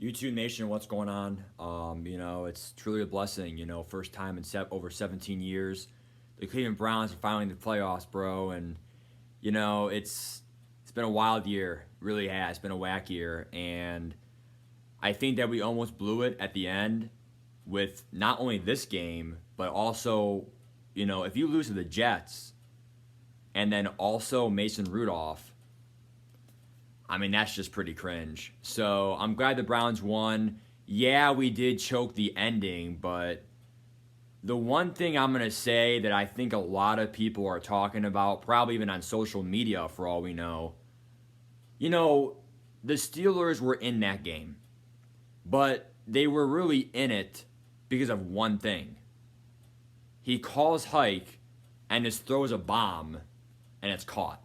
YouTube Nation, what's going on? It's truly a blessing. First time in over 17 years, the Cleveland Browns are finally in the playoffs, bro. And it's been a wild year, it really has. It's been a whack year, and I think that we almost blew it at the end with not only this game, but also, if you lose to the Jets, and then also Mason Rudolph. I mean, that's just pretty cringe. So I'm glad the Browns won. Yeah, we did choke the ending, but the one thing I'm going to say that I think a lot of people are talking about, probably even on social media for all we know, you know, the Steelers were in that game, but they were really in it because of one thing. He calls hike and just throws a bomb, and it's caught.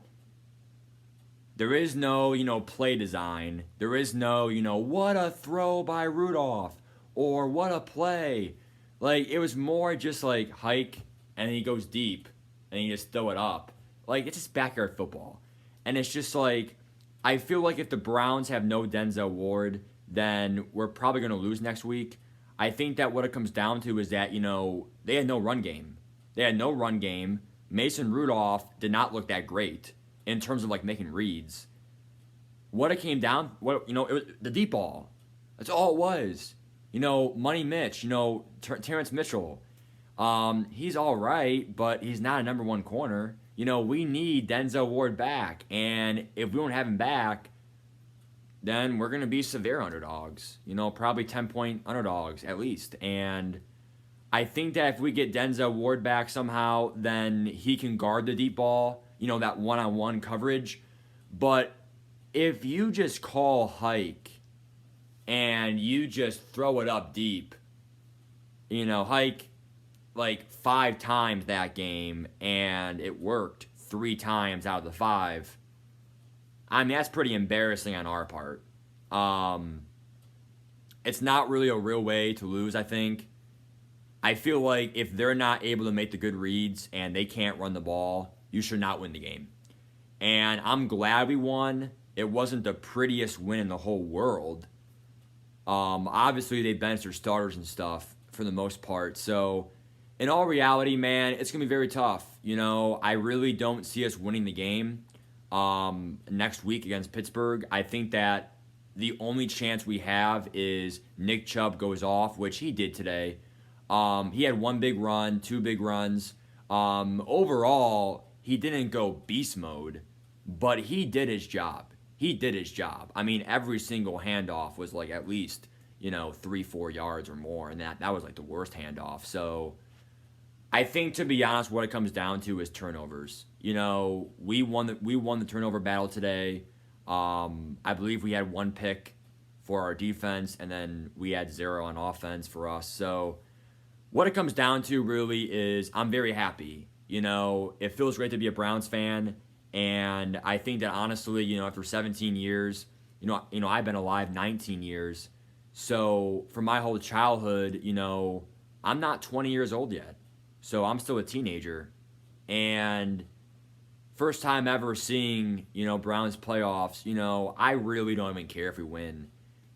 There is no, play design. There is no, what a throw by Rudolph or what a play. Like, it was more just like hike and then he goes deep and you just throw it up. Like, it's just backyard football. And it's just like, I feel like if the Browns have no Denzel Ward, then we're probably going to lose next week. I think that what it comes down to is that, they had no run game. They had no run game. Mason Rudolph did not look that great in terms of like making reads. What it came down, it was the deep ball. That's all it was. Money Mitch, Terrence Mitchell. He's all right, but he's not a number one corner. We need Denzel Ward back, and if we don't have him back, then we're gonna be severe underdogs. Probably 10-point underdogs at least. And I think that if we get Denzel Ward back somehow, then he can guard the deep ball. That one-on-one coverage. But if you just call hike and you just throw it up deep, hike like 5 times that game and it worked 3 times out of the 5. I mean, that's pretty embarrassing on our part. It's not really a real way to lose, I think. I feel like if they're not able to make the good reads and they can't run the ball, you should not win the game. And I'm glad we won. It wasn't the prettiest win in the whole world. Obviously, they benched their starters and stuff for the most part. So, in all reality, man, it's going to be very tough. I really don't see us winning the game next week against Pittsburgh. I think that the only chance we have is Nick Chubb goes off, which he did today. He had 1 big run, 2 big runs. Overall, he didn't go beast mode, but he did his job. He did his job. I mean, every single handoff was like at least, 3-4 yards or more, and that was like the worst handoff. So I think, to be honest, what it comes down to is turnovers. We won the turnover battle today. I believe we had 1 pick for our defense, and then we had 0 on offense for us. So what it comes down to really is I'm very happy. It feels great to be a Browns fan, and I think that honestly, after 17 years, I've been alive 19 years. So for my whole childhood, I'm not 20 years old yet. So I'm still a teenager. And first time ever seeing, Browns playoffs, I really don't even care if we win.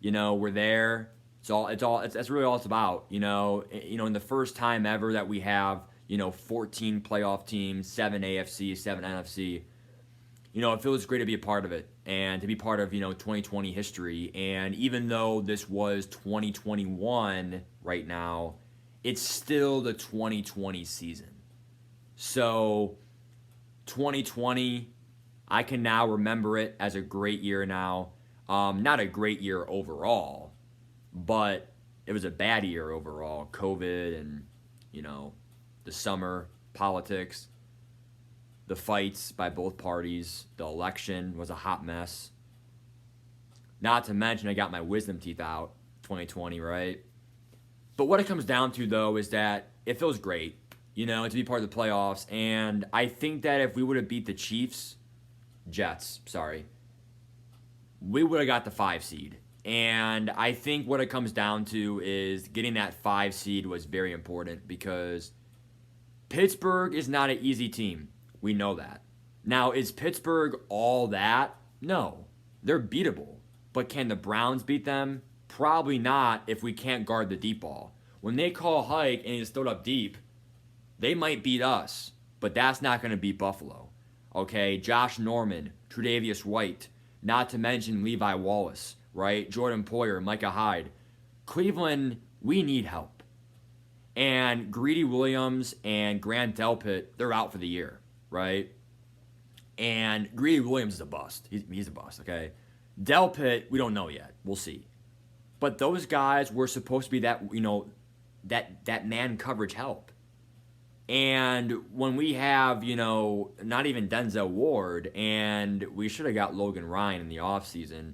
We're there. That's really all it's about. In the first time ever that we have, 14 playoff teams, 7 AFC, 7 NFC. It feels great to be a part of it and to be part of, 2020 history. And even though this was 2021 right now, it's still the 2020 season. So 2020, I can now remember it as a great year now. Not a great year overall, but it was a bad year overall. COVID and, the summer, politics, the fights by both parties, the election was a hot mess. Not to mention I got my wisdom teeth out 2020, right? But what it comes down to, though, is that it feels great, to be part of the playoffs. And I think that if we would have beat the Jets, we would have got the 5 seed. And I think what it comes down to is getting that 5 seed was very important because Pittsburgh is not an easy team. We know that. Now, is Pittsburgh all that? No. They're beatable. But can the Browns beat them? Probably not if we can't guard the deep ball. When they call hike and he's thrown up deep, they might beat us, but that's not going to beat Buffalo. Okay, Josh Norman, Tre'Davious White, not to mention Levi Wallace, right? Jordan Poyer, Micah Hyde. Cleveland, we need help. And Greedy Williams and Grant Delpit, they're out for the year, right? And Greedy Williams is a bust. He's a bust, okay? Delpit, we don't know yet. We'll see. But those guys were supposed to be that, that man coverage help. And when we have, not even Denzel Ward, and we should have got Logan Ryan in the offseason,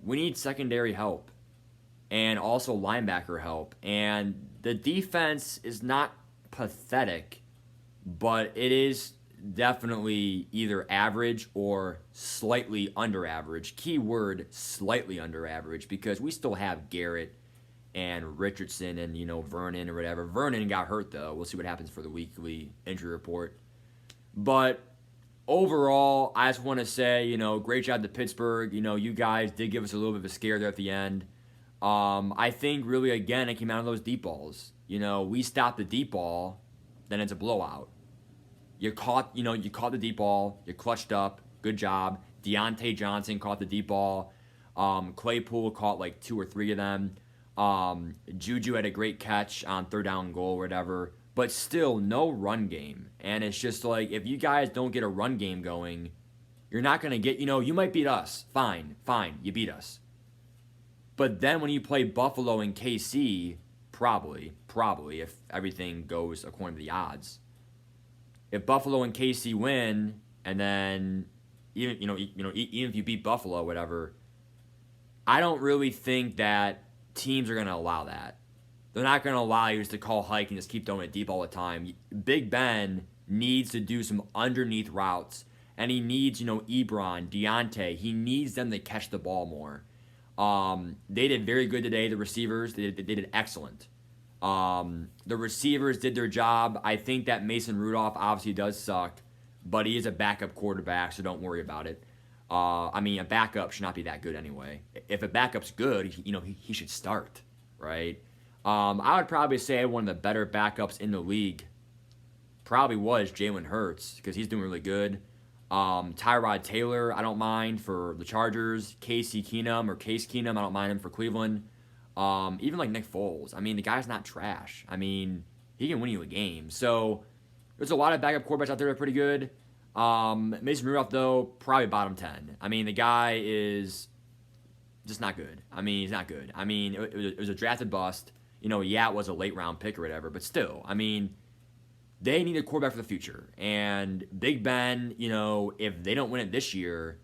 we need secondary help and also linebacker help. And the defense is not pathetic, but it is definitely either average or slightly under average. Key word, slightly under average, because we still have Garrett and Richardson and, Vernon or whatever. Vernon got hurt, though. We'll see what happens for the weekly injury report. But overall, I just want to say, great job to Pittsburgh. You guys did give us a little bit of a scare there at the end. I think really, again, it came out of those deep balls. We stopped the deep ball, then it's a blowout. You caught the deep ball. You clutched up. Good job. Deontay Johnson caught the deep ball. Claypool caught like 2 or 3 of them. Juju had a great catch on 3rd down goal or whatever. But still, no run game. And it's just like, if you guys don't get a run game going, you're not going to get, you might beat us. Fine. You beat us. But then when you play Buffalo and KC, probably, if everything goes according to the odds, if Buffalo and KC win, and then even if you beat Buffalo, whatever, I don't really think that teams are going to allow that. They're not going to allow you just to call hike and just keep throwing it deep all the time. Big Ben needs to do some underneath routes, and he needs, Ebron, Deontay. He needs them to catch the ball more. They did very good today. The receivers, they did excellent. The receivers did their job. I think that Mason Rudolph obviously does suck, but he is a backup quarterback, so don't worry about it. A backup should not be that good anyway. If a backup's good, he should start, right? I would probably say one of the better backups in the league probably was Jalen Hurts, because he's doing really good. Tyrod Taylor, I don't mind for the Chargers. Case Keenum, I don't mind him for Cleveland. Even like Nick Foles. The guy's not trash. He can win you a game. So there's a lot of backup quarterbacks out there that are pretty good. Mason Rudolph, though, probably bottom 10. The guy is just not good. He's not good. It was a drafted bust. It was a late round pick or whatever, but still, they need a quarterback for the future. And Big Ben, if they don't win it this year,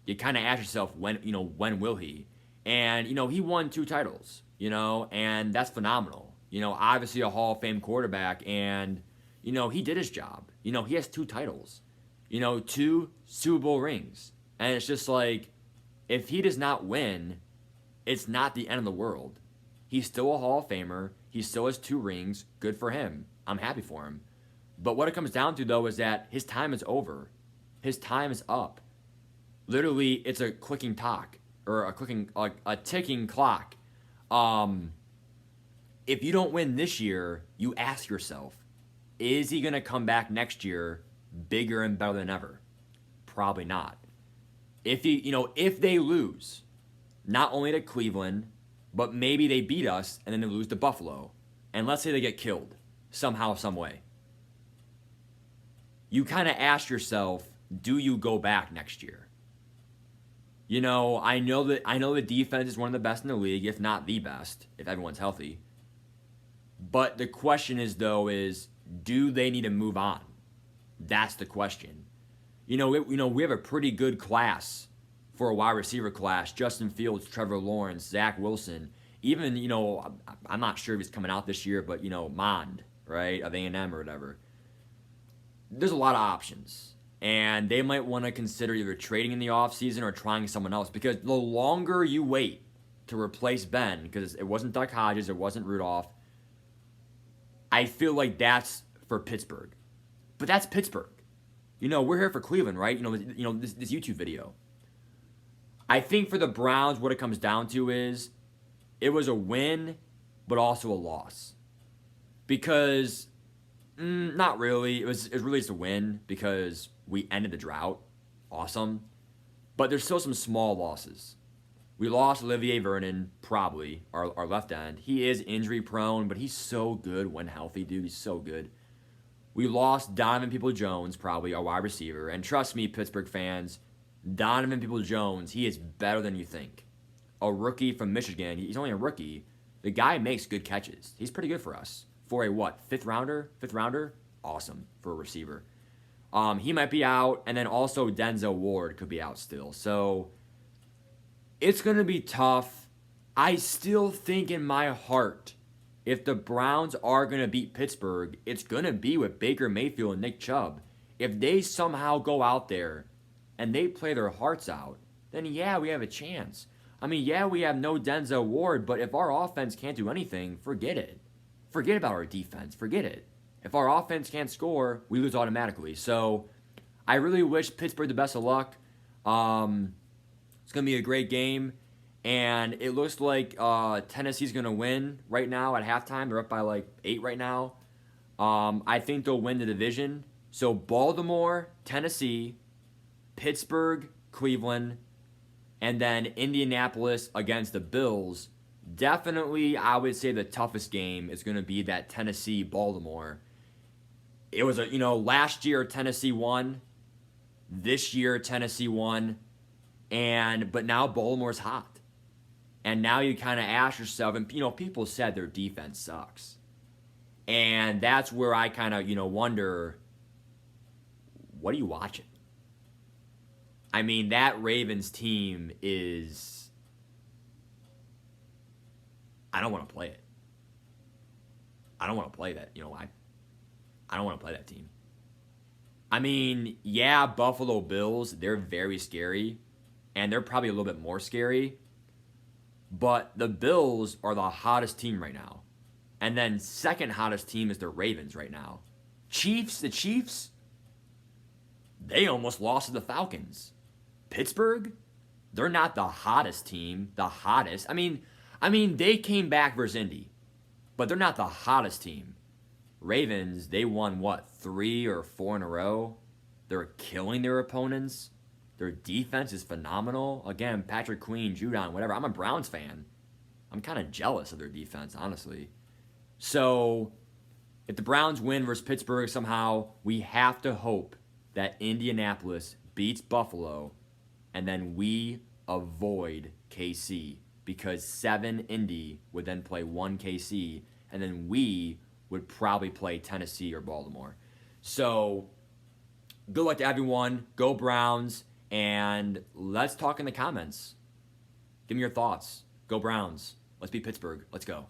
you kind of ask yourself, when will he? And, he won 2 titles, and that's phenomenal. Obviously a Hall of Fame quarterback, and, he did his job. He has 2 titles, 2 Super Bowl rings. And it's just like, if he does not win, it's not the end of the world. He's still a Hall of Famer. He still has 2 rings. Good for him. I'm happy for him. But what it comes down to, though, is that his time is over. His time is up. Literally, it's a clicking talk. Or a ticking clock. If you don't win this year, you ask yourself, is he going to come back next year bigger and better than ever? Probably not. If they lose, not only to Cleveland, but maybe they beat us and then they lose to Buffalo, and let's say they get killed somehow, some way, you kind of ask yourself, do you go back next year? I know the defense is one of the best in the league, if not the best, if everyone's healthy. But the question is, do they need to move on? That's the question. We have a pretty good class for a wide receiver class. Justin Fields, Trevor Lawrence, Zach Wilson. Even, I'm not sure if he's coming out this year, but, Mond, right, of A&M or whatever. There's a lot of options. And they might want to consider either trading in the offseason or trying someone else. Because the longer you wait to replace Ben, because it wasn't Duck Hodges, it wasn't Rudolph, I feel like that's for Pittsburgh. But that's Pittsburgh. We're here for Cleveland, right? This YouTube video. I think for the Browns, what it comes down to is it was a win, but also a loss. Because, not really. It was really just a win because we ended the drought. Awesome. But there's still some small losses. We lost Olivier Vernon, probably, our left end. He is injury prone, but he's so good when healthy, dude. He's so good. We lost Donovan People-Jones, probably, our wide receiver. And trust me, Pittsburgh fans, Donovan People-Jones, he is better than you think. A rookie from Michigan. He's only a rookie. The guy makes good catches. He's pretty good for us. For a what? Fifth rounder? Awesome for a receiver. He might be out. And then also Denzel Ward could be out still. So it's going to be tough. I still think in my heart, if the Browns are going to beat Pittsburgh, it's going to be with Baker Mayfield and Nick Chubb. If they somehow go out there and they play their hearts out, then yeah, we have a chance. I mean, yeah, we have no Denzel Ward, but if our offense can't do anything, forget it. Forget about our defense. Forget it. If our offense can't score, we lose automatically. So I really wish Pittsburgh the best of luck. It's going to be a great game. And it looks like Tennessee's going to win right now at halftime. They're up by like 8 right now. I think they'll win the division. So Baltimore, Tennessee, Pittsburgh, Cleveland, and then Indianapolis against the Bills. Definitely, I would say the toughest game is going to be that Tennessee-Baltimore. It was last year Tennessee won. This year Tennessee won. But now Baltimore's hot. And now you kind of ask yourself, and people said their defense sucks. And that's where I kind of, wonder, what are you watching? I mean, that Ravens team is, I don't want to play it. I don't want to play that. You know why? I don't want to play that team. I mean, yeah, Buffalo Bills, they're very scary. And they're probably a little bit more scary. But the Bills are the hottest team right now. And then second hottest team is the Ravens right now. The Chiefs, they almost lost to the Falcons. Pittsburgh, they're not the hottest team. The hottest. I mean, they came back versus Indy. But they're not the hottest team. Ravens, they won, 3 or 4 in a row? They're killing their opponents. Their defense is phenomenal. Again, Patrick Queen, Judon, whatever. I'm a Browns fan. I'm kind of jealous of their defense, honestly. So, if the Browns win versus Pittsburgh somehow, we have to hope that Indianapolis beats Buffalo, and then we avoid KC, because 7 Indy would then play 1 KC, and then we would probably play Tennessee or Baltimore. So, good luck to everyone. Go Browns. And let's talk in the comments. Give me your thoughts. Go Browns. Let's beat Pittsburgh. Let's go.